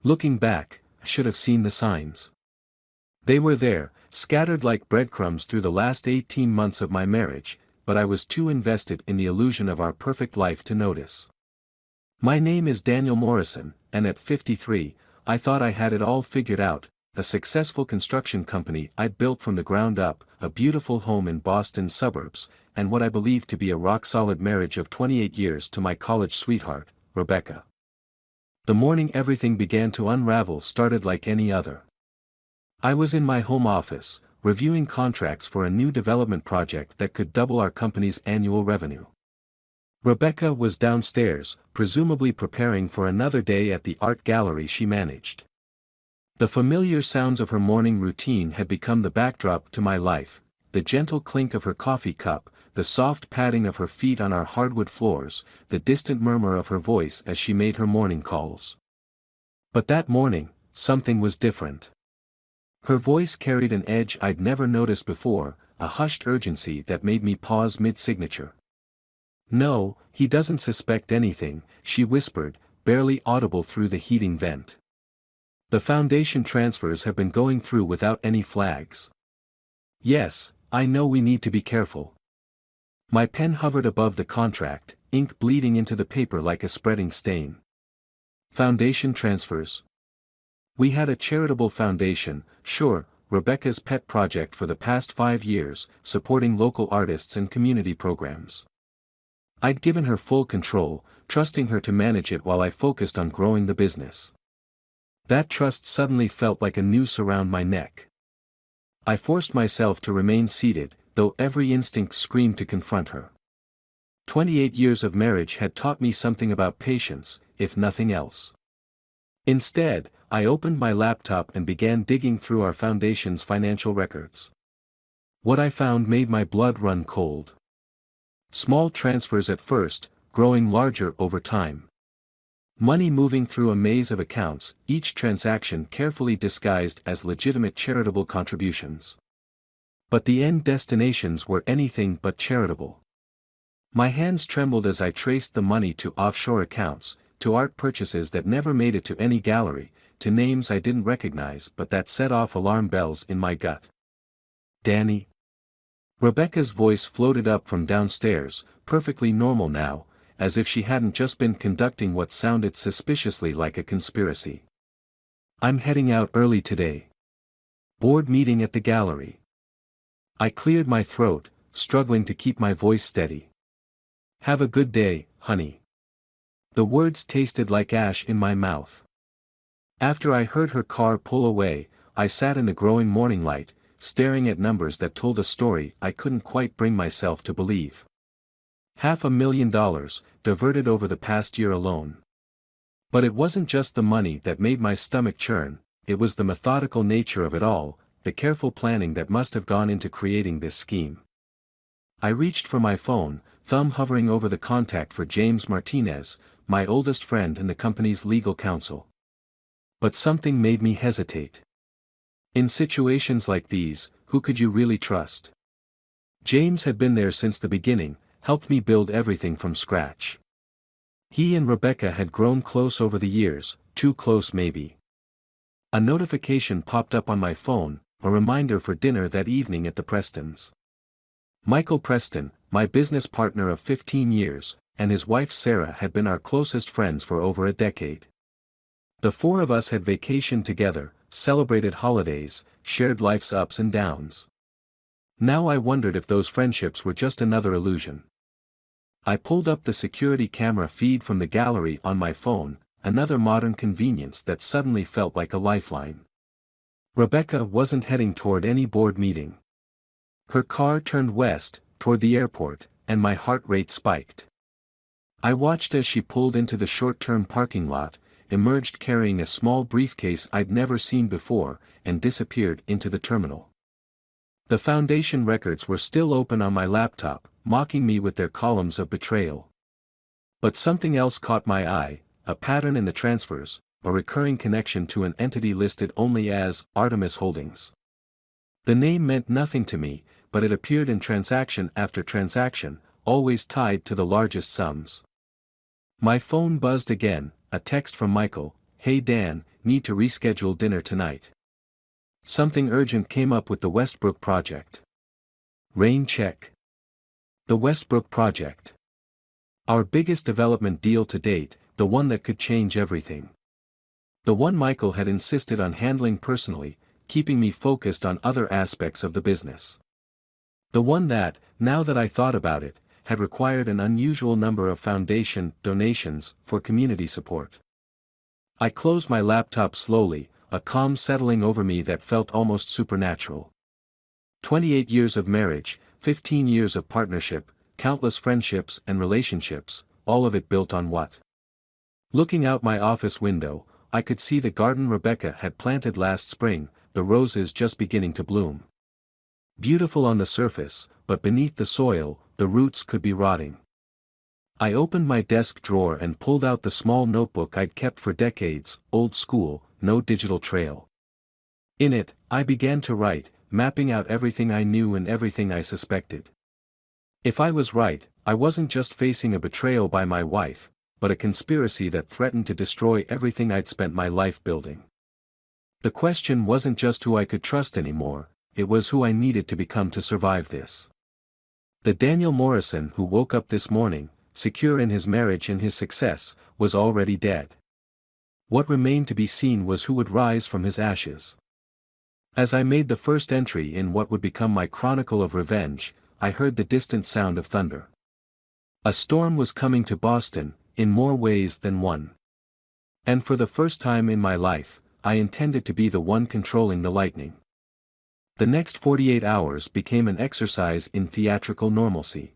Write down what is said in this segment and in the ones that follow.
Looking back, I should have seen the signs. They were there, scattered like breadcrumbs through the last 18 months of my marriage, but I was too invested in the illusion of our perfect life to notice. My name is Daniel Morrison, and at 53, I thought I had it all figured out: a successful construction company I'd built from the ground up, a beautiful home in Boston's suburbs, and what I believed to be a rock-solid marriage of 28 years to my college sweetheart, Rebecca. The morning everything began to unravel started like any other. I was in my home office, reviewing contracts for a new development project that could double our company's annual revenue. Rebecca was downstairs, presumably preparing for another day at the art gallery she managed. The familiar sounds of her morning routine had become the backdrop to my life: the gentle clink of her coffee cup, the soft padding of her feet on our hardwood floors, the distant murmur of her voice as she made her morning calls. But that morning, something was different. Her voice carried an edge I'd never noticed before, a hushed urgency that made me pause mid-signature. "No, he doesn't suspect anything," she whispered, barely audible through the heating vent. "The foundation transfers have been going through without any flags." "Yes, I know we need to be careful." My pen hovered above the contract, ink bleeding into the paper like a spreading stain. Foundation transfers. We had a charitable foundation, sure, Rebecca's pet project for the past 5 years, supporting local artists and community programs. I'd given her full control, trusting her to manage it while I focused on growing the business. That trust suddenly felt like a noose around my neck. I forced myself to remain seated, though every instinct screamed to confront her. 28 years of marriage had taught me something about patience, if nothing else. Instead, I opened my laptop and began digging through our foundation's financial records. What I found made my blood run cold. Small transfers at first, growing larger over time. Money moving through a maze of accounts, each transaction carefully disguised as legitimate charitable contributions. But the end destinations were anything but charitable. My hands trembled as I traced the money to offshore accounts, to art purchases that never made it to any gallery, to names I didn't recognize but that set off alarm bells in my gut. "Danny?" Rebecca's voice floated up from downstairs, perfectly normal now, as if she hadn't just been conducting what sounded suspiciously like a conspiracy. "I'm heading out early today. Board meeting at the gallery." I cleared my throat, struggling to keep my voice steady. "Have a good day, honey." The words tasted like ash in my mouth. After I heard her car pull away, I sat in the growing morning light, staring at numbers that told a story I couldn't quite bring myself to believe. $500,000, diverted over the past year alone. But it wasn't just the money that made my stomach churn, it was the methodical nature of it all, the careful planning that must have gone into creating this scheme. I reached for my phone, thumb hovering over the contact for James Martinez, my oldest friend and the company's legal counsel. But something made me hesitate. In situations like these, who could you really trust? James had been there since the beginning, helped me build everything from scratch. He and Rebecca had grown close over the years, too close maybe. A notification popped up on my phone, a reminder for dinner that evening at the Prestons'. Michael Preston, my business partner of 15 years, and his wife Sarah had been our closest friends for over a decade. The four of us had vacationed together, celebrated holidays, shared life's ups and downs. Now I wondered if those friendships were just another illusion. I pulled up the security camera feed from the gallery on my phone, another modern convenience that suddenly felt like a lifeline. Rebecca wasn't heading toward any board meeting. Her car turned west, toward the airport, and my heart rate spiked. I watched as she pulled into the short-term parking lot, emerged carrying a small briefcase I'd never seen before, and disappeared into the terminal. The foundation records were still open on my laptop, mocking me with their columns of betrayal. But something else caught my eye, a pattern in the transfers, a recurring connection to an entity listed only as Artemis Holdings. The name meant nothing to me, but it appeared in transaction after transaction, always tied to the largest sums. My phone buzzed again, a text from Michael. "Hey Dan, need to reschedule dinner tonight. Something urgent came up with the Westbrook project." Rain check. The Westbrook project. Our biggest development deal to date, the one that could change everything. The one Michael had insisted on handling personally, keeping me focused on other aspects of the business. The one that, now that I thought about it, had required an unusual number of foundation donations for community support. I closed my laptop slowly, a calm settling over me that felt almost supernatural. 28 years of marriage, 15 years of partnership, countless friendships and relationships, all of it built on what? Looking out my office window, I could see the garden Rebecca had planted last spring, the roses just beginning to bloom. Beautiful on the surface, but beneath the soil, the roots could be rotting. I opened my desk drawer and pulled out the small notebook I'd kept for decades, old school, no digital trail. In it, I began to write, mapping out everything I knew and everything I suspected. If I was right, I wasn't just facing a betrayal by my wife, but a conspiracy that threatened to destroy everything I'd spent my life building. The question wasn't just who I could trust anymore, it was who I needed to become to survive this. The Daniel Morrison who woke up this morning, secure in his marriage and his success, was already dead. What remained to be seen was who would rise from his ashes. As I made the first entry in what would become my chronicle of revenge, I heard the distant sound of thunder. A storm was coming to Boston, in more ways than one. And for the first time in my life, I intended to be the one controlling the lightning. The next 48 hours became an exercise in theatrical normalcy.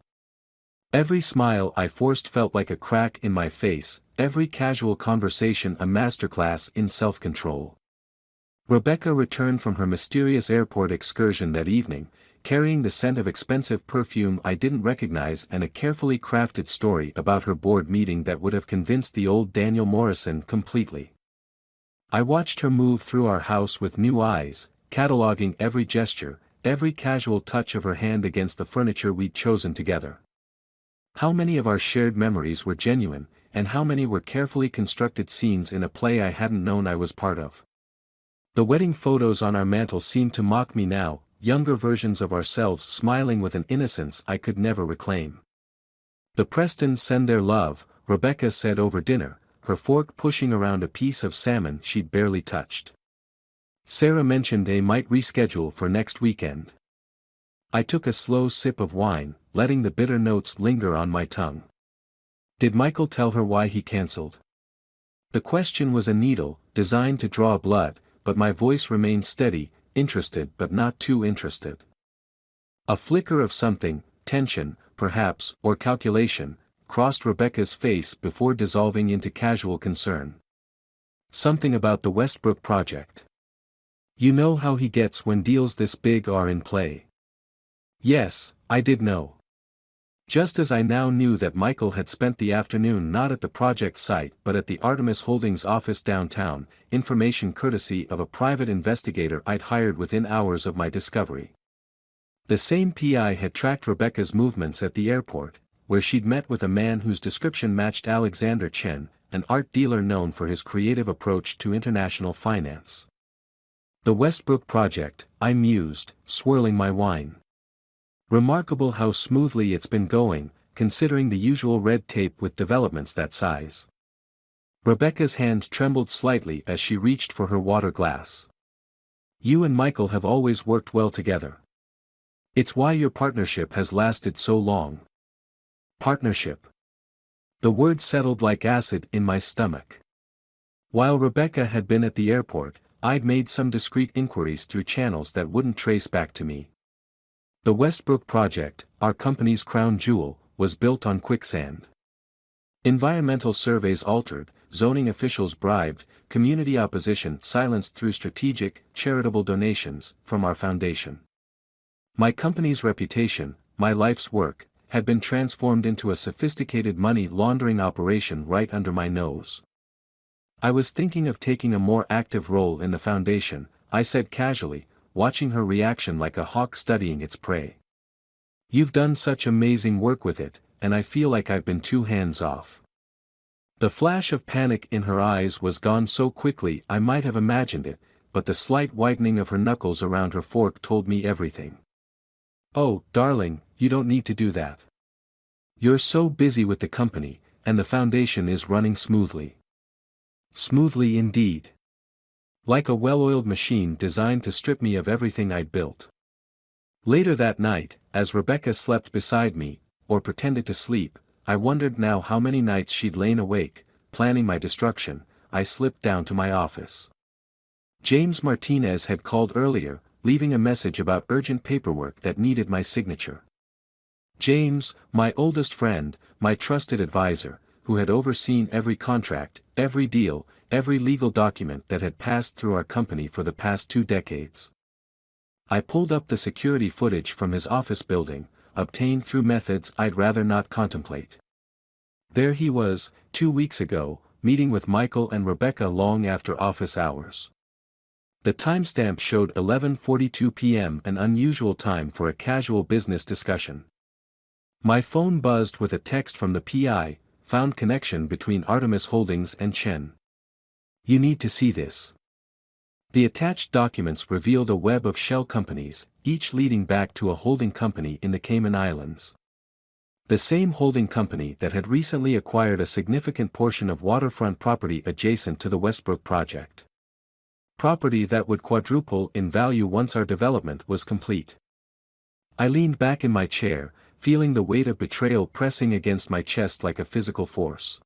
Every smile I forced felt like a crack in my face, every casual conversation a masterclass in self-control. Rebecca returned from her mysterious airport excursion that evening, carrying the scent of expensive perfume I didn't recognize and a carefully crafted story about her board meeting that would have convinced the old Daniel Morrison completely. I watched her move through our house with new eyes, cataloging every gesture, every casual touch of her hand against the furniture we'd chosen together. How many of our shared memories were genuine, and how many were carefully constructed scenes in a play I hadn't known I was part of? The wedding photos on our mantel seemed to mock me now, younger versions of ourselves smiling with an innocence I could never reclaim. "The Prestons send their love," Rebecca said over dinner, her fork pushing around a piece of salmon she'd barely touched. Sarah mentioned they might reschedule for next weekend. I took a slow sip of wine, letting the bitter notes linger on my tongue. Did Michael tell her why he cancelled? The question was a needle, designed to draw blood, but my voice remained steady, interested but not too interested. A flicker of something, tension, perhaps, or calculation, crossed Rebecca's face before dissolving into casual concern. "Something about the Westbrook project. You know how he gets when deals this big are in play." Yes, I did know. Just as I now knew that Michael had spent the afternoon not at the project site but at the Artemis Holdings office downtown, information courtesy of a private investigator I'd hired within hours of my discovery. The same PI had tracked Rebecca's movements at the airport, where she'd met with a man whose description matched Alexander Chen, an art dealer known for his creative approach to international finance. The Westbrook project, I mused, swirling my wine. Remarkable how smoothly it's been going, considering the usual red tape with developments that size. Rebecca's hand trembled slightly as she reached for her water glass. "You and Michael have always worked well together. It's why your partnership has lasted so long." Partnership. The word settled like acid in my stomach. While Rebecca had been at the airport, I'd made some discreet inquiries through channels that wouldn't trace back to me. The Westbrook project, our company's crown jewel, was built on quicksand. Environmental surveys altered, zoning officials bribed, community opposition silenced through strategic, charitable donations from our foundation. My company's reputation, my life's work, had been transformed into a sophisticated money laundering operation right under my nose. "I was thinking of taking a more active role in the foundation," I said casually, watching her reaction like a hawk studying its prey. "You've done such amazing work with it, and I feel like I've been too hands-off." The flash of panic in her eyes was gone so quickly I might have imagined it, but the slight whitening of her knuckles around her fork told me everything. "Oh, darling, you don't need to do that. You're so busy with the company, and the foundation is running smoothly." Smoothly indeed. Like a well-oiled machine designed to strip me of everything I'd built. Later that night, as Rebecca slept beside me, or pretended to sleep, I wondered now how many nights she'd lain awake, planning my destruction. I slipped down to my office. James Martinez had called earlier, leaving a message about urgent paperwork that needed my signature. James, my oldest friend, my trusted advisor, who had overseen every contract, every deal, every legal document that had passed through our company for the past 2 decades. I pulled up the security footage from his office building, obtained through methods I'd rather not contemplate. There he was, 2 weeks ago, meeting with Michael and Rebecca long after office hours. The timestamp showed 11:42 p.m., an unusual time for a casual business discussion. My phone buzzed with a text from the PI, found connection between Artemis Holdings and Chen. "You need to see this." The attached documents revealed a web of shell companies, each leading back to a holding company in the Cayman Islands. The same holding company that had recently acquired a significant portion of waterfront property adjacent to the Westbrook project. Property that would quadruple in value once our development was complete. I leaned back in my chair, feeling the weight of betrayal pressing against my chest like a physical force.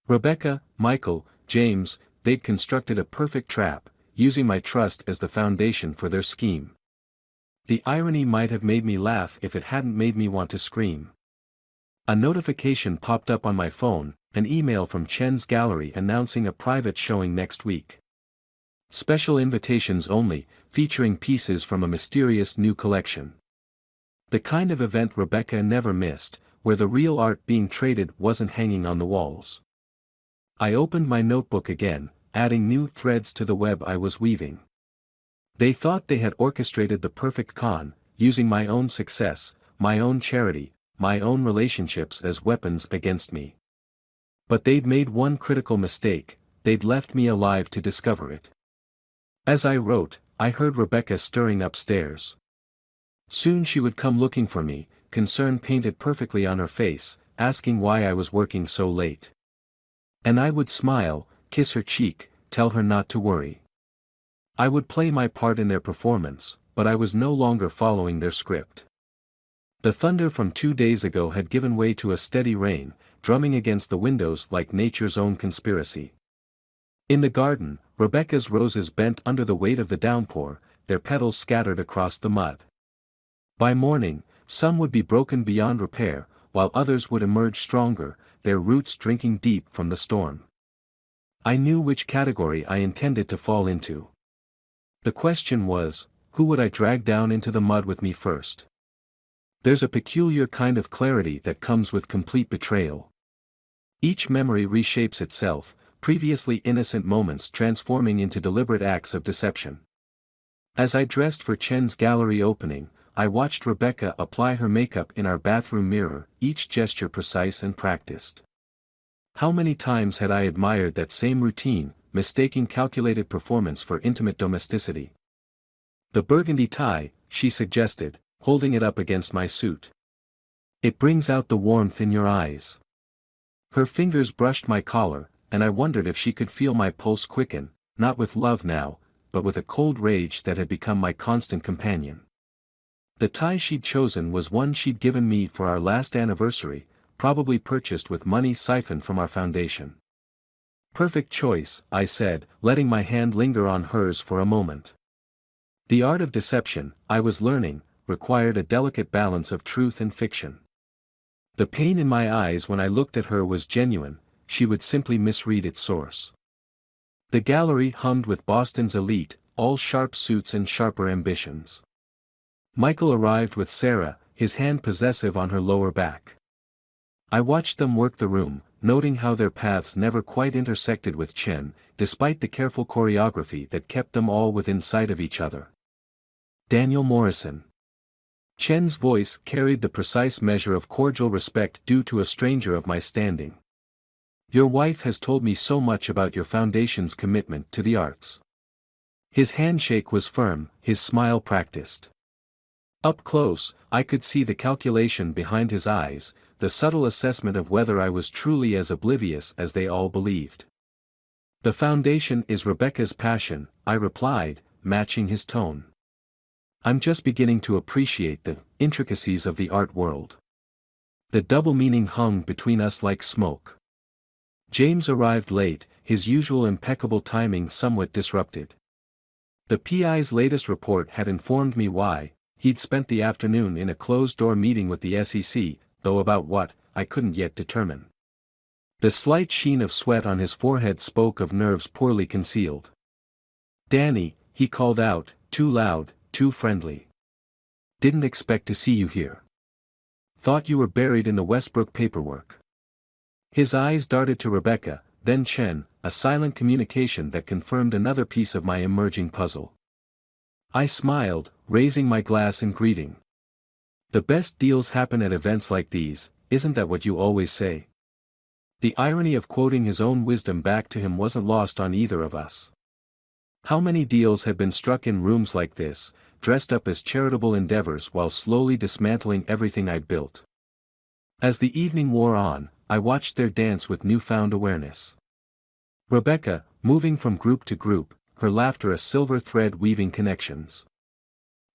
Rebecca, Michael, James, they'd constructed a perfect trap, using my trust as the foundation for their scheme. The irony might have made me laugh if it hadn't made me want to scream. A notification popped up on my phone, an email from Chen's gallery announcing a private showing next week. Special invitations only, featuring pieces from a mysterious new collection. The kind of event Rebecca never missed, where the real art being traded wasn't hanging on the walls. I opened my notebook again, adding new threads to the web I was weaving. They thought they had orchestrated the perfect con, using my own success, my own charity, my own relationships as weapons against me. But they'd made one critical mistake, they'd left me alive to discover it. As I wrote, I heard Rebecca stirring upstairs. Soon she would come looking for me, concern painted perfectly on her face, asking why I was working so late. And I would smile, kiss her cheek, tell her not to worry. I would play my part in their performance, but I was no longer following their script. The thunder from 2 days ago had given way to a steady rain, drumming against the windows like nature's own conspiracy. In the garden, Rebecca's roses bent under the weight of the downpour, their petals scattered across the mud. By morning, some would be broken beyond repair, while others would emerge stronger, their roots drinking deep from the storm. I knew which category I intended to fall into. The question was, who would I drag down into the mud with me first? There's a peculiar kind of clarity that comes with complete betrayal. Each memory reshapes itself, previously innocent moments transforming into deliberate acts of deception. As I dressed for Chen's gallery opening, I watched Rebecca apply her makeup in our bathroom mirror, each gesture precise and practiced. How many times had I admired that same routine, mistaking calculated performance for intimate domesticity? "The burgundy tie," she suggested, holding it up against my suit. "It brings out the warmth in your eyes." Her fingers brushed my collar, and I wondered if she could feel my pulse quicken, not with love now, but with a cold rage that had become my constant companion. The tie she'd chosen was one she'd given me for our last anniversary, probably purchased with money siphoned from our foundation. "Perfect choice," I said, letting my hand linger on hers for a moment. The art of deception, I was learning, required a delicate balance of truth and fiction. The pain in my eyes when I looked at her was genuine, she would simply misread its source. The gallery hummed with Boston's elite, all sharp suits and sharper ambitions. Michael arrived with Sarah, his hand possessive on her lower back. I watched them work the room, noting how their paths never quite intersected with Chen, despite the careful choreography that kept them all within sight of each other. "Daniel Morrison." Chen's voice carried the precise measure of cordial respect due to a stranger of my standing. Your wife has told me so much about your foundation's commitment to the arts. His handshake was firm, his smile practiced. Up close, I could see the calculation behind his eyes, the subtle assessment of whether I was truly as oblivious as they all believed. The foundation is Rebecca's passion, I replied, matching his tone. I'm just beginning to appreciate the intricacies of the art world. The double meaning hung between us like smoke. James arrived late, his usual impeccable timing somewhat disrupted. The PI's latest report had informed me why. He'd spent the afternoon in a closed-door meeting with the SEC, though about what, I couldn't yet determine. The slight sheen of sweat on his forehead spoke of nerves poorly concealed. "Danny," he called out, too loud, too friendly. "Didn't expect to see you here. Thought you were buried in the Westbrook paperwork." His eyes darted to Rebecca, then Chen, a silent communication that confirmed another piece of my emerging puzzle. I smiled, raising my glass in greeting. The best deals happen at events like these, isn't that what you always say? The irony of quoting his own wisdom back to him wasn't lost on either of us. How many deals had been struck in rooms like this, dressed up as charitable endeavors while slowly dismantling everything I'd built? As the evening wore on, I watched their dance with newfound awareness. Rebecca, moving from group to group, her laughter a silver thread weaving connections.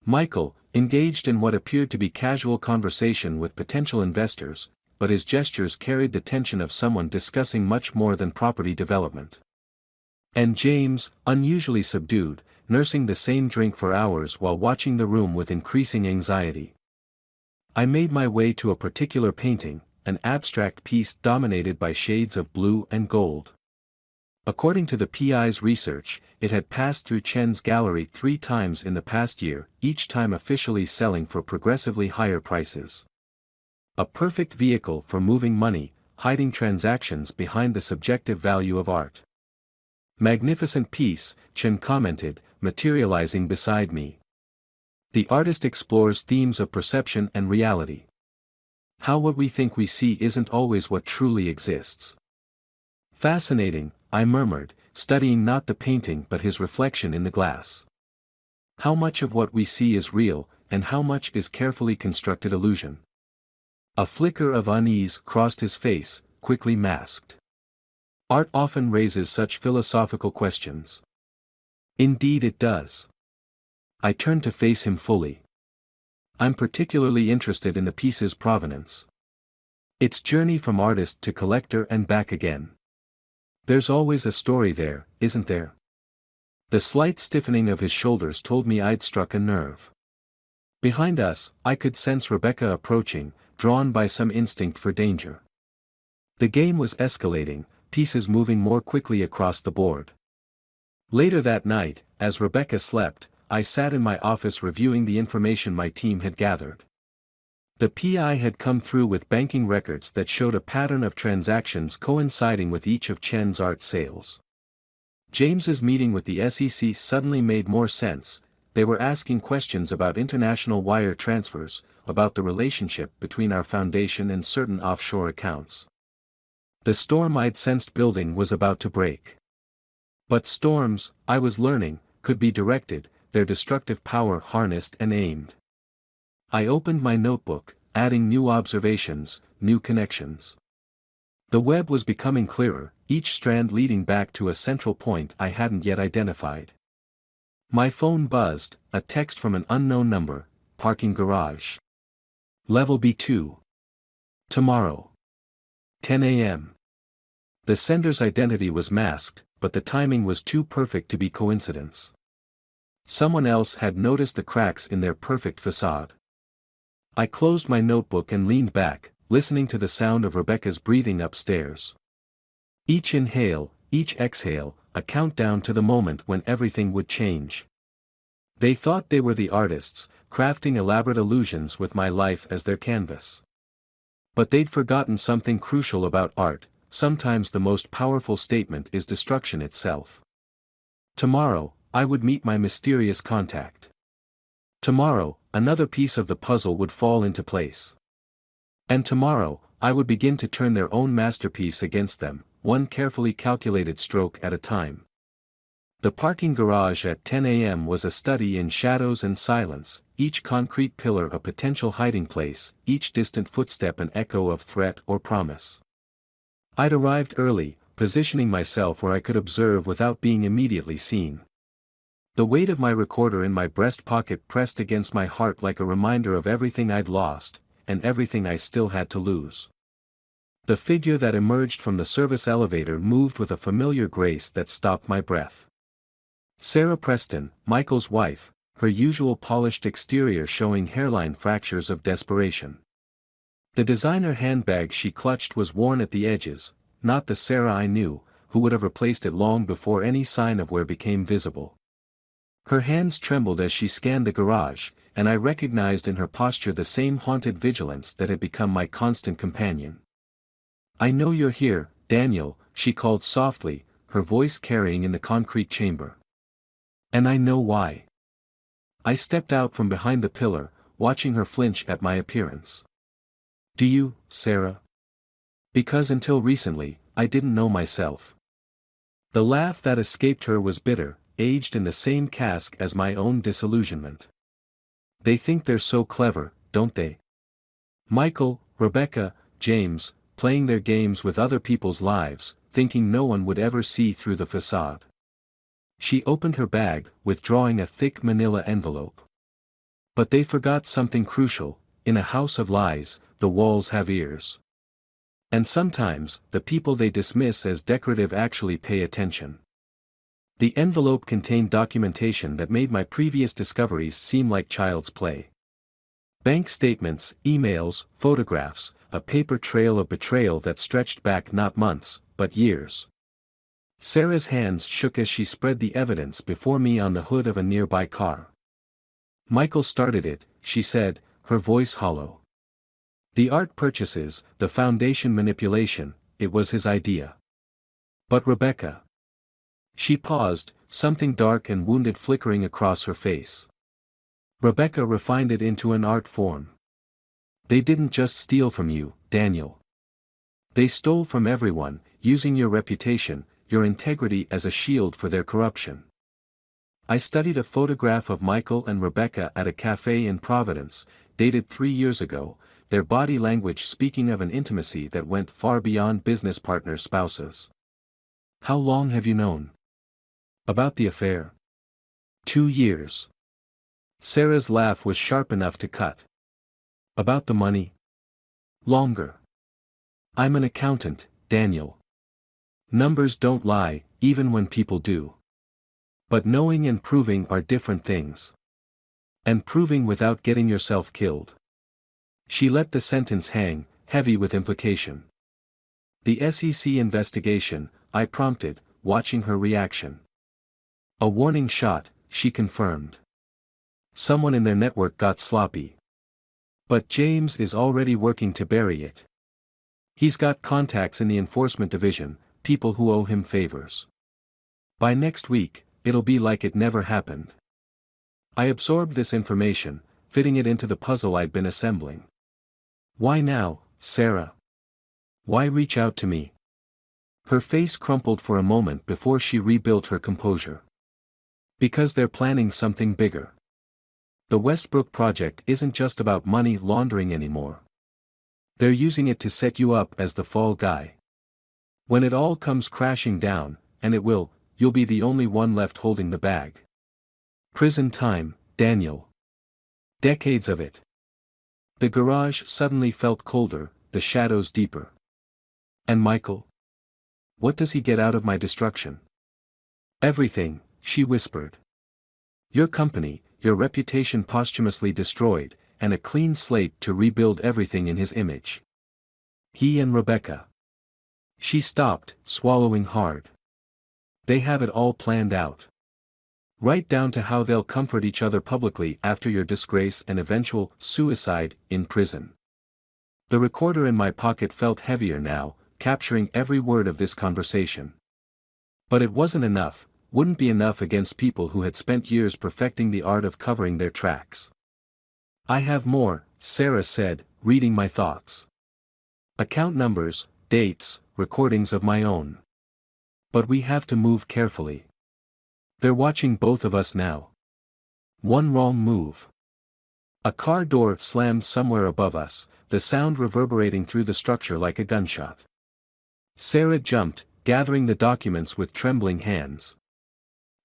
Michael, engaged in what appeared to be casual conversation with potential investors, but his gestures carried the tension of someone discussing much more than property development. And James, unusually subdued, nursing the same drink for hours while watching the room with increasing anxiety. I made my way to a particular painting, an abstract piece dominated by shades of blue and gold. According to the PI's research, it had passed through Chen's gallery 3 times in the past year, each time officially selling for progressively higher prices. A perfect vehicle for moving money, hiding transactions behind the subjective value of art. "Magnificent piece," Chen commented, materializing beside me. The artist explores themes of perception and reality. How what we think we see isn't always what truly exists. "Fascinating," I murmured, studying not the painting but his reflection in the glass. How much of what we see is real, and how much is carefully constructed illusion? A flicker of unease crossed his face, quickly masked. Art often raises such philosophical questions. Indeed it does. I turned to face him fully. I'm particularly interested in the piece's provenance. Its journey from artist to collector and back again. There's always a story there, isn't there? The slight stiffening of his shoulders told me I'd struck a nerve. Behind us, I could sense Rebecca approaching, drawn by some instinct for danger. The game was escalating, pieces moving more quickly across the board. Later that night, as Rebecca slept, I sat in my office reviewing the information my team had gathered. The PI had come through with banking records that showed a pattern of transactions coinciding with each of Chen's art sales. James's meeting with the SEC suddenly made more sense. They were asking questions about international wire transfers, about the relationship between our foundation and certain offshore accounts. The storm I'd sensed building was about to break. But storms, I was learning, could be directed, their destructive power harnessed and aimed. I opened my notebook, adding new observations, new connections. The web was becoming clearer, each strand leading back to a central point I hadn't yet identified. My phone buzzed, a text from an unknown number, "Parking garage. Level B2. Tomorrow. 10 a.m. The sender's identity was masked, but the timing was too perfect to be coincidence. Someone else had noticed the cracks in their perfect facade. I closed my notebook and leaned back, listening to the sound of Rebecca's breathing upstairs. Each inhale, each exhale, a countdown to the moment when everything would change. They thought they were the artists, crafting elaborate illusions with my life as their canvas. But they'd forgotten something crucial about art. Sometimes the most powerful statement is destruction itself. Tomorrow, I would meet my mysterious contact. Tomorrow, another piece of the puzzle would fall into place. And tomorrow, I would begin to turn their own masterpiece against them, one carefully calculated stroke at a time. The parking garage at 10 a.m. was a study in shadows and silence, each concrete pillar a potential hiding place, each distant footstep an echo of threat or promise. I'd arrived early, positioning myself where I could observe without being immediately seen. The weight of my recorder in my breast pocket pressed against my heart like a reminder of everything I'd lost, and everything I still had to lose. The figure that emerged from the service elevator moved with a familiar grace that stopped my breath. Sarah Preston, Michael's wife, her usual polished exterior showing hairline fractures of desperation. The designer handbag she clutched was worn at the edges, not the Sarah I knew, who would have replaced it long before any sign of wear became visible. Her hands trembled as she scanned the garage, and I recognized in her posture the same haunted vigilance that had become my constant companion. "I know you're here, Daniel," she called softly, her voice carrying in the concrete chamber. "And I know why." I stepped out from behind the pillar, watching her flinch at my appearance. "Do you, Sarah?" "Because until recently, I didn't know myself." The laugh that escaped her was bitter, aged in the same cask as my own disillusionment. "They think they're so clever, don't they? Michael, Rebecca, James, playing their games with other people's lives, thinking no one would ever see through the facade." She opened her bag, withdrawing a thick manila envelope. "But they forgot something crucial: in a house of lies, the walls have ears. And sometimes, the people they dismiss as decorative actually pay attention." The envelope contained documentation that made my previous discoveries seem like child's play. Bank statements, emails, photographs, a paper trail of betrayal that stretched back not months, but years. Sarah's hands shook as she spread the evidence before me on the hood of a nearby car. "Michael started it," she said, her voice hollow. "The art purchases, the foundation manipulation, it was his idea. But Rebecca." She paused, something dark and wounded flickering across her face. "Rebecca refined it into an art form. They didn't just steal from you, Daniel. They stole from everyone, using your reputation, your integrity as a shield for their corruption." I studied a photograph of Michael and Rebecca at a cafe in Providence, dated 3 years ago, their body language speaking of an intimacy that went far beyond business partner spouses. "How long have you known about the affair?" 2 years. Sarah's laugh was sharp enough to cut. "About the money?" "Longer. I'm an accountant, Daniel. Numbers don't lie, even when people do. But knowing and proving are different things. And proving without getting yourself killed." She let the sentence hang, heavy with implication. "The SEC investigation," I prompted, watching her reaction. "A warning shot," she confirmed. "Someone in their network got sloppy. But James is already working to bury it. He's got contacts in the enforcement division, people who owe him favors. By next week, it'll be like it never happened." I absorbed this information, fitting it into the puzzle I'd been assembling. "Why now, Sarah? Why reach out to me?" Her face crumpled for a moment before she rebuilt her composure. "Because they're planning something bigger. The Westbrook project isn't just about money laundering anymore. They're using it to set you up as the fall guy. When it all comes crashing down, and it will, you'll be the only one left holding the bag. Prison time, Daniel. Decades of it." The garage suddenly felt colder, the shadows deeper. "And Michael? What does he get out of my destruction?" "Everything," she whispered. "Your company, your reputation posthumously destroyed, and a clean slate to rebuild everything in his image. He and Rebecca." She stopped, swallowing hard. "They have it all planned out. Right down to how they'll comfort each other publicly after your disgrace and eventual suicide in prison." The recorder in my pocket felt heavier now, capturing every word of this conversation. But it wasn't enough, wouldn't be enough against people who had spent years perfecting the art of covering their tracks. "I have more," Sarah said, reading my thoughts. "Account numbers, dates, recordings of my own. But we have to move carefully. They're watching both of us now. One wrong move. A car door slammed somewhere above us, the sound reverberating through the structure like a gunshot. Sarah jumped, gathering the documents with trembling hands.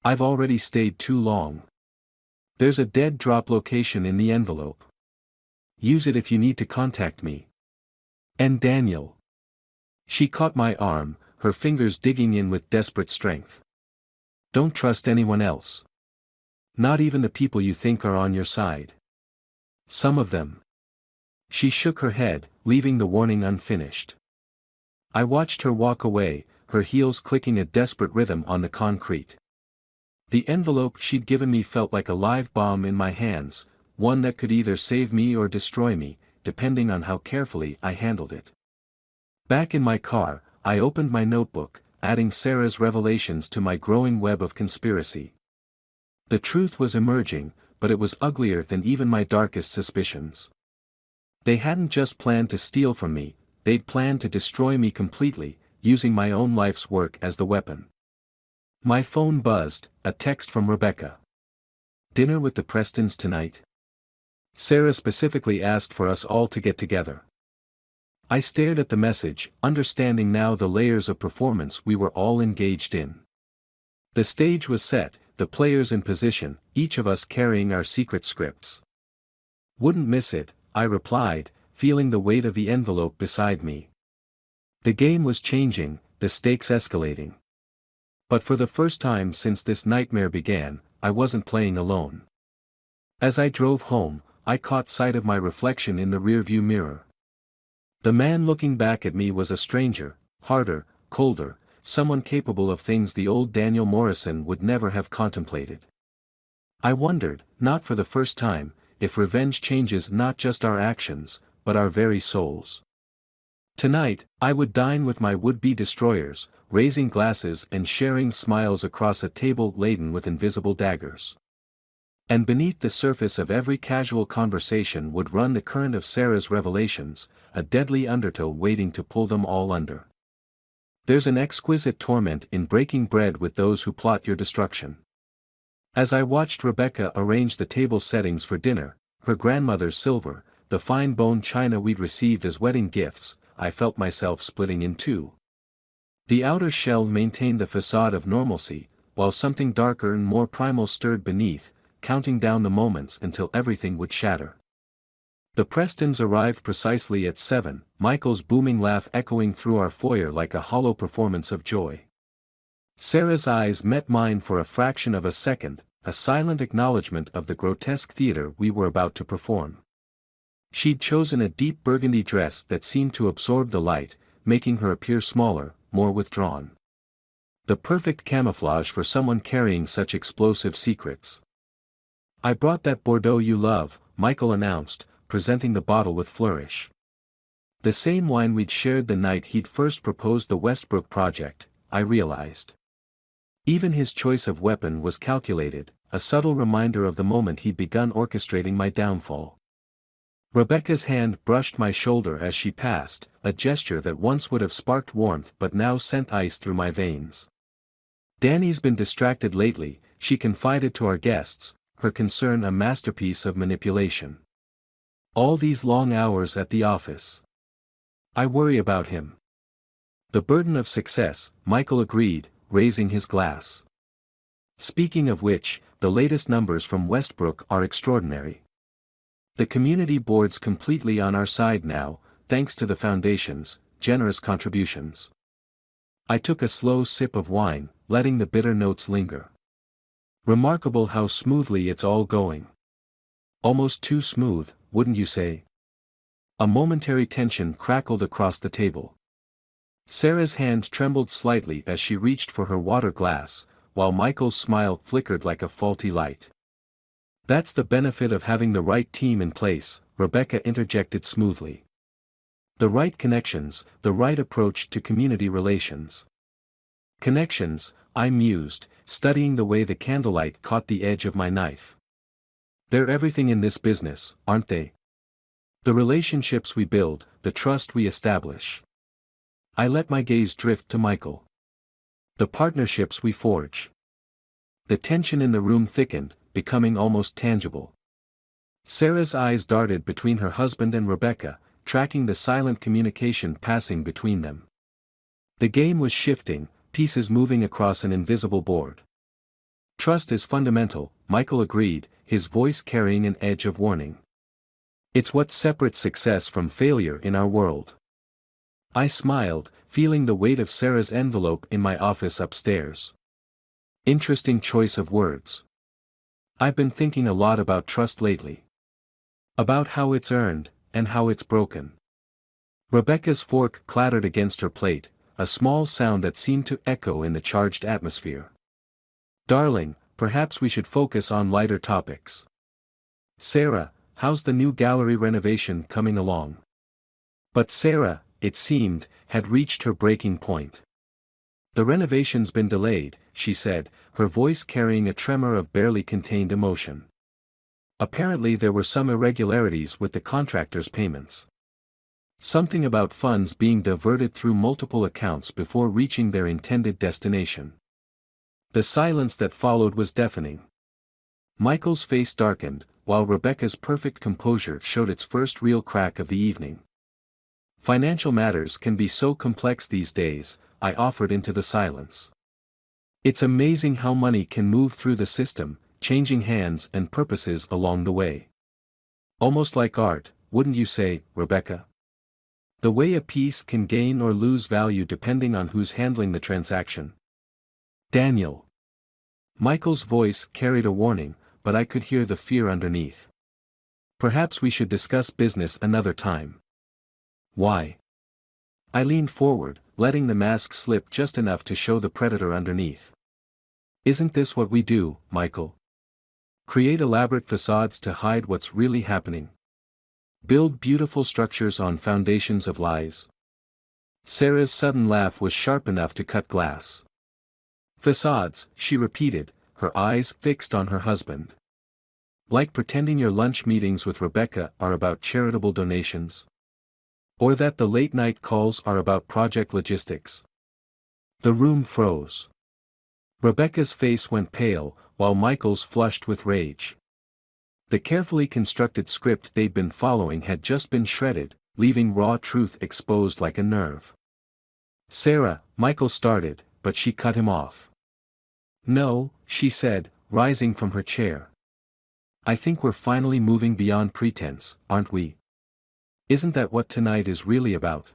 I've already stayed too long. There's a dead drop location in the envelope. Use it if you need to contact me. And Daniel. She caught my arm, her fingers digging in with desperate strength. Don't trust anyone else. Not even the people you think are on your side. Some of them. She shook her head, leaving the warning unfinished. I watched her walk away, her heels clicking a desperate rhythm on the concrete. The envelope she'd given me felt like a live bomb in my hands, one that could either save me or destroy me, depending on how carefully I handled it. Back in my car, I opened my notebook, adding Sarah's revelations to my growing web of conspiracy. The truth was emerging, but it was uglier than even my darkest suspicions. They hadn't just planned to steal from me, they'd planned to destroy me completely, using my own life's work as the weapon. My phone buzzed, a text from Rebecca. Dinner with the Prestons tonight? Sarah specifically asked for us all to get together. I stared at the message, understanding now the layers of performance we were all engaged in. The stage was set, the players in position, each of us carrying our secret scripts. Wouldn't miss it, I replied, feeling the weight of the envelope beside me. The game was changing, the stakes escalating. But for the first time since this nightmare began, I wasn't playing alone. As I drove home, I caught sight of my reflection in the rearview mirror. The man looking back at me was a stranger, harder, colder, someone capable of things the old Daniel Morrison would never have contemplated. I wondered, not for the first time, if revenge changes not just our actions, but our very souls. Tonight, I would dine with my would-be destroyers, raising glasses and sharing smiles across a table laden with invisible daggers. And beneath the surface of every casual conversation would run the current of Sarah's revelations, a deadly undertow waiting to pull them all under. There's an exquisite torment in breaking bread with those who plot your destruction. As I watched Rebecca arrange the table settings for dinner, her grandmother's silver, the fine bone china we'd received as wedding gifts, I felt myself splitting in two. The outer shell maintained the facade of normalcy, while something darker and more primal stirred beneath, counting down the moments until everything would shatter. The Prestons arrived precisely at 7, Michael's booming laugh echoing through our foyer like a hollow performance of joy. Sarah's eyes met mine for a fraction of a second, a silent acknowledgement of the grotesque theater we were about to perform. She'd chosen a deep burgundy dress that seemed to absorb the light, making her appear smaller, more withdrawn. The perfect camouflage for someone carrying such explosive secrets. "I brought that Bordeaux you love," Michael announced, presenting the bottle with flourish. The same wine we'd shared the night he'd first proposed the Westbrook project, I realized. Even his choice of weapon was calculated, a subtle reminder of the moment he'd begun orchestrating my downfall. Rebecca's hand brushed my shoulder as she passed, a gesture that once would have sparked warmth but now sent ice through my veins. "Danny's been distracted lately," she confided to our guests, her concern a masterpiece of manipulation. "All these long hours at the office. I worry about him." "The burden of success," Michael agreed, raising his glass. "Speaking of which, the latest numbers from Westbrook are extraordinary. The community board's completely on our side now, thanks to the foundation's generous contributions." I took a slow sip of wine, letting the bitter notes linger. "Remarkable how smoothly it's all going. Almost too smooth, wouldn't you say?" A momentary tension crackled across the table. Sarah's hand trembled slightly as she reached for her water glass, while Michael's smile flickered like a faulty light. "That's the benefit of having the right team in place," Rebecca interjected smoothly. "The right connections, the right approach to community relations." "Connections," I mused, studying the way the candlelight caught the edge of my knife. "They're everything in this business, aren't they? The relationships we build, the trust we establish." I let my gaze drift to Michael. The partnerships we forge. The tension in the room thickened, becoming almost tangible. Sarah's eyes darted between her husband and Rebecca, tracking the silent communication passing between them. The game was shifting, pieces moving across an invisible board. Trust is fundamental, Michael agreed, his voice carrying an edge of warning. It's what separates success from failure in our world. I smiled, feeling the weight of Sarah's envelope in my office upstairs. Interesting choice of words. I've been thinking a lot about trust lately. About how it's earned, and how it's broken. Rebecca's fork clattered against her plate, a small sound that seemed to echo in the charged atmosphere. Darling, perhaps we should focus on lighter topics. Sarah, how's the new gallery renovation coming along? But Sarah, it seemed, had reached her breaking point. The renovation's been delayed, she said, her voice carrying a tremor of barely contained emotion. Apparently there were some irregularities with the contractor's payments. Something about funds being diverted through multiple accounts before reaching their intended destination. The silence that followed was deafening. Michael's face darkened, while Rebecca's perfect composure showed its first real crack of the evening. Financial matters can be so complex these days, I offered into the silence. It's amazing how money can move through the system, changing hands and purposes along the way. Almost like art, wouldn't you say, Rebecca? The way a piece can gain or lose value depending on who's handling the transaction. Daniel. Michael's voice carried a warning, but I could hear the fear underneath. Perhaps we should discuss business another time. Why? I leaned forward, letting the mask slip just enough to show the predator underneath. Isn't this what we do, Michael? Create elaborate facades to hide what's really happening. Build beautiful structures on foundations of lies. Sarah's sudden laugh was sharp enough to cut glass. Facades, she repeated, her eyes fixed on her husband. Like pretending your lunch meetings with Rebecca are about charitable donations. Or that the late-night calls are about project logistics. The room froze. Rebecca's face went pale, while Michael's flushed with rage. The carefully constructed script they'd been following had just been shredded, leaving raw truth exposed like a nerve. Sarah, Michael started, but she cut him off. No, she said, rising from her chair. I think we're finally moving beyond pretense, aren't we? Isn't that what tonight is really about?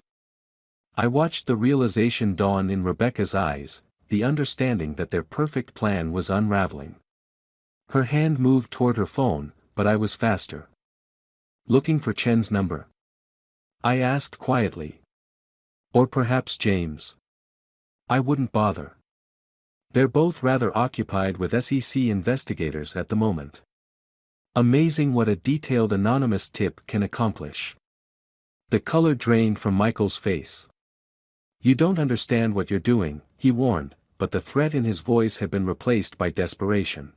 I watched the realization dawn in Rebecca's eyes, the understanding that their perfect plan was unraveling. Her hand moved toward her phone, but I was faster. Looking for Chen's number? I asked quietly. Or perhaps James. I wouldn't bother. They're both rather occupied with SEC investigators at the moment. Amazing what a detailed anonymous tip can accomplish. The color drained from Michael's face. You don't understand what you're doing, he warned, but the threat in his voice had been replaced by desperation.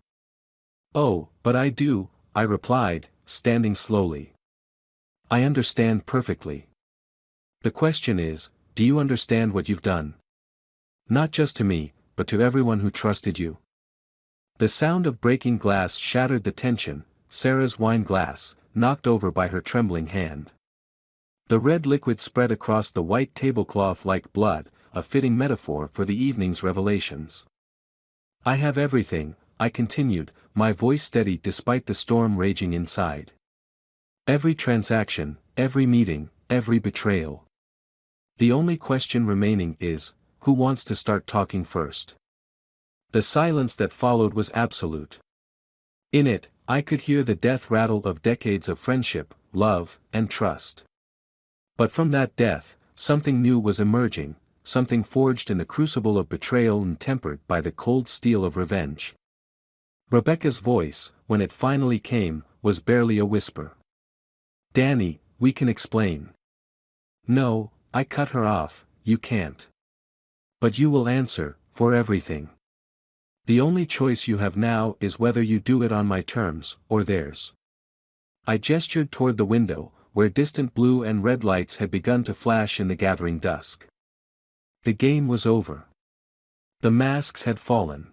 Oh, but I do, I replied, standing slowly. I understand perfectly. The question is, do you understand what you've done? Not just to me, but to everyone who trusted you. The sound of breaking glass shattered the tension, Sarah's wine glass, knocked over by her trembling hand. The red liquid spread across the white tablecloth like blood, a fitting metaphor for the evening's revelations. I have everything, I continued, my voice steady despite the storm raging inside. Every transaction, every meeting, every betrayal. The only question remaining is, who wants to start talking first? The silence that followed was absolute. In it, I could hear the death rattle of decades of friendship, love, and trust. But from that death, something new was emerging, something forged in the crucible of betrayal and tempered by the cold steel of revenge. Rebecca's voice, when it finally came, was barely a whisper. Danny, we can explain. No, I cut her off, you can't. But you will answer, for everything. The only choice you have now is whether you do it on my terms, or theirs. I gestured toward the window, where distant blue and red lights had begun to flash in the gathering dusk. The game was over. The masks had fallen.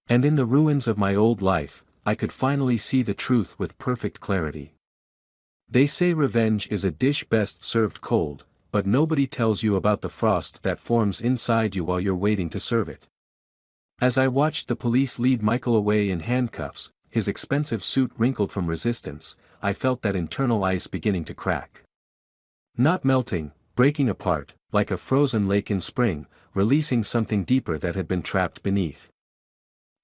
And in the ruins of my old life, I could finally see the truth with perfect clarity. They say revenge is a dish best served cold, but nobody tells you about the frost that forms inside you while you're waiting to serve it. As I watched the police lead Michael away in handcuffs, his expensive suit wrinkled from resistance, I felt that internal ice beginning to crack. Not melting, breaking apart, like a frozen lake in spring, releasing something deeper that had been trapped beneath.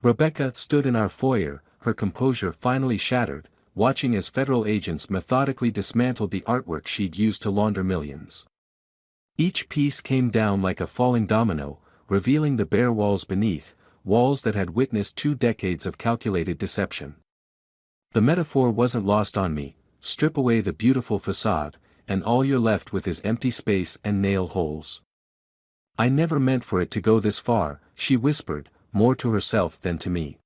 Rebecca stood in our foyer, her composure finally shattered, watching as federal agents methodically dismantled the artwork she'd used to launder millions. Each piece came down like a falling domino, revealing the bare walls beneath, walls that had witnessed 2 decades of calculated deception. The metaphor wasn't lost on me: strip away the beautiful facade, and all you're left with is empty space and nail holes. I never meant for it to go this far, she whispered, more to herself than to me.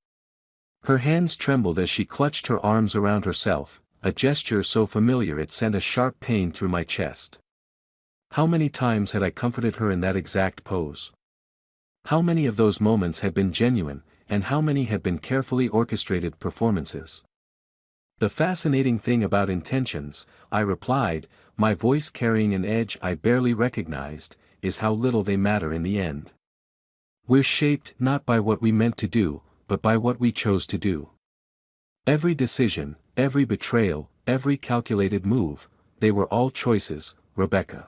Her hands trembled as she clutched her arms around herself, a gesture so familiar it sent a sharp pain through my chest. How many times had I comforted her in that exact pose? How many of those moments had been genuine, and how many had been carefully orchestrated performances? The fascinating thing about intentions, I replied, my voice carrying an edge I barely recognized, is how little they matter in the end. We're shaped not by what we meant to do, but by what we chose to do. Every decision, every betrayal, every calculated move, they were all choices, Rebecca.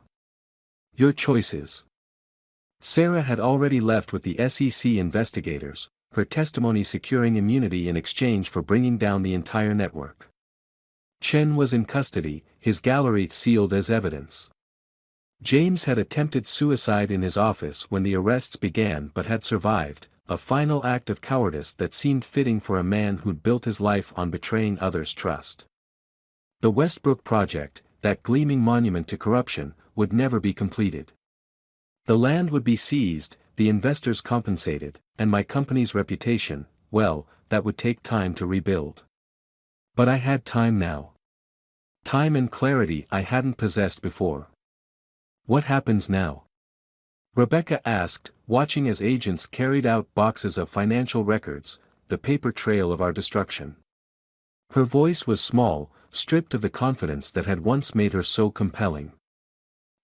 Your choices. Sarah had already left with the SEC investigators, her testimony securing immunity in exchange for bringing down the entire network. Chen was in custody, his gallery sealed as evidence. James had attempted suicide in his office when the arrests began but had survived, a final act of cowardice that seemed fitting for a man who'd built his life on betraying others' trust. The Westbrook project, that gleaming monument to corruption, would never be completed. The land would be seized, the investors compensated, and my company's reputation, well, that would take time to rebuild. But I had time now. Time and clarity I hadn't possessed before. What happens now? Rebecca asked, watching as agents carried out boxes of financial records, the paper trail of our destruction. Her voice was small, stripped of the confidence that had once made her so compelling.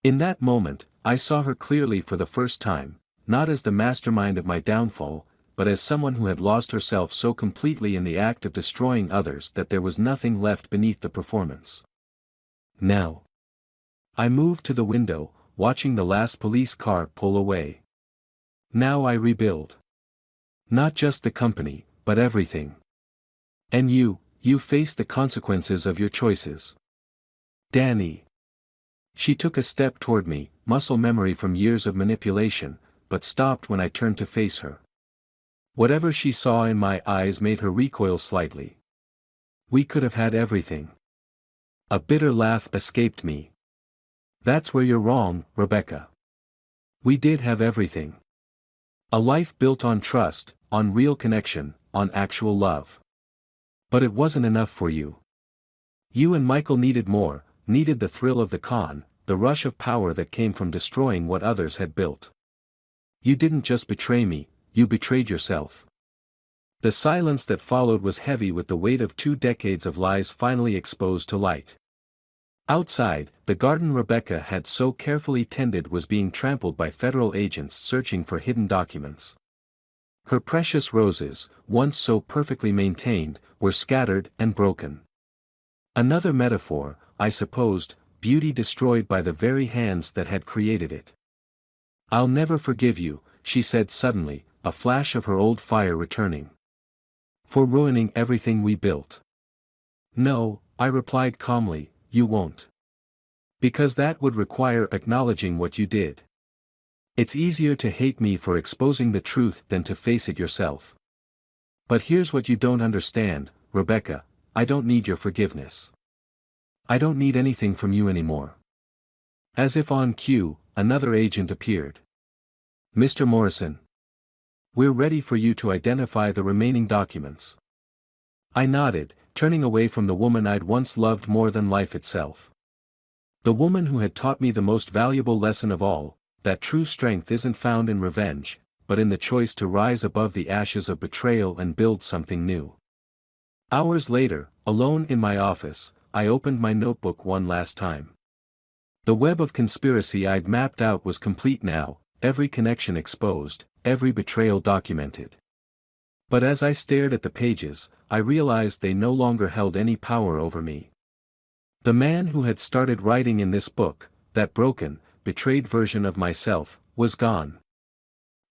In that moment, I saw her clearly for the first time, not as the mastermind of my downfall, but as someone who had lost herself so completely in the act of destroying others that there was nothing left beneath the performance. Now. I moved to the window, watching the last police car pull away. Now I rebuild. Not just the company, but everything. And you face the consequences of your choices. Danny. She took a step toward me, muscle memory from years of manipulation, but stopped when I turned to face her. Whatever she saw in my eyes made her recoil slightly. We could have had everything. A bitter laugh escaped me. That's where you're wrong, Rebecca. We did have everything. A life built on trust, on real connection, on actual love. But it wasn't enough for you. You and Michael needed more, needed the thrill of the con, the rush of power that came from destroying what others had built. You didn't just betray me, you betrayed yourself. The silence that followed was heavy with the weight of 2 decades of lies finally exposed to light. Outside, the garden Rebecca had so carefully tended was being trampled by federal agents searching for hidden documents. Her precious roses, once so perfectly maintained, were scattered and broken. Another metaphor, I supposed, beauty destroyed by the very hands that had created it. I'll never forgive you, she said suddenly, a flash of her old fire returning. For ruining everything we built. No, I replied calmly, you won't. Because that would require acknowledging what you did. It's easier to hate me for exposing the truth than to face it yourself. But here's what you don't understand, Rebecca, I don't need your forgiveness. I don't need anything from you anymore. As if on cue, another agent appeared. Mr. Morrison. We're ready for you to identify the remaining documents. I nodded, turning away from the woman I'd once loved more than life itself. The woman who had taught me the most valuable lesson of all, that true strength isn't found in revenge, but in the choice to rise above the ashes of betrayal and build something new. Hours later, alone in my office, I opened my notebook one last time. The web of conspiracy I'd mapped out was complete now, every connection exposed, every betrayal documented. But as I stared at the pages, I realized they no longer held any power over me. The man who had started writing in this book, that broken, betrayed version of myself, was gone.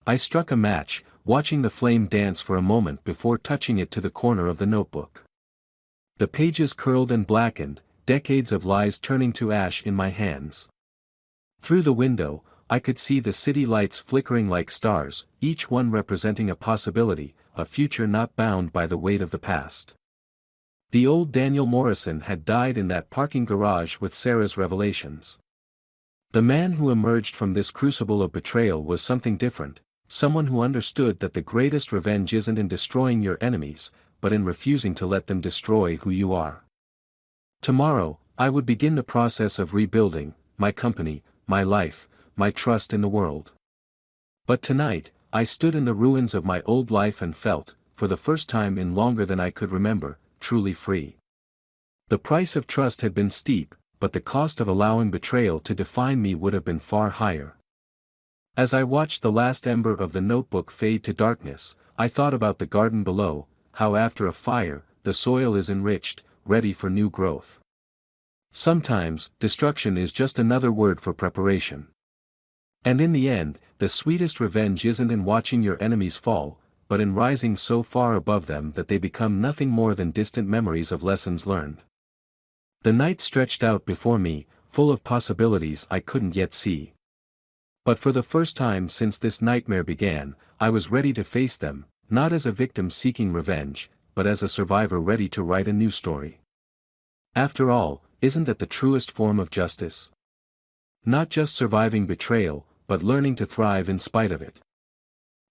I struck a match, watching the flame dance for a moment before touching it to the corner of the notebook. The pages curled and blackened, decades of lies turning to ash in my hands. Through the window, I could see the city lights flickering like stars, each one representing a possibility, a future not bound by the weight of the past. The old Daniel Morrison had died in that parking garage with Sarah's revelations. The man who emerged from this crucible of betrayal was something different, someone who understood that the greatest revenge isn't in destroying your enemies, but in refusing to let them destroy who you are. Tomorrow, I would begin the process of rebuilding my company, my life, my trust in the world. But tonight, I stood in the ruins of my old life and felt, for the first time in longer than I could remember, truly free. The price of trust had been steep, but the cost of allowing betrayal to define me would have been far higher. As I watched the last ember of the notebook fade to darkness, I thought about the garden below, how after a fire, the soil is enriched, ready for new growth. Sometimes, destruction is just another word for preparation. And in the end, the sweetest revenge isn't in watching your enemies fall, but in rising so far above them that they become nothing more than distant memories of lessons learned. The night stretched out before me, full of possibilities I couldn't yet see. But for the first time since this nightmare began, I was ready to face them, not as a victim seeking revenge, but as a survivor ready to write a new story. After all, isn't that the truest form of justice? Not just surviving betrayal, but learning to thrive in spite of it.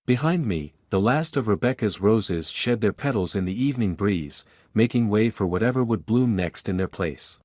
Behind me, the last of Rebecca's roses shed their petals in the evening breeze, making way for whatever would bloom next in their place.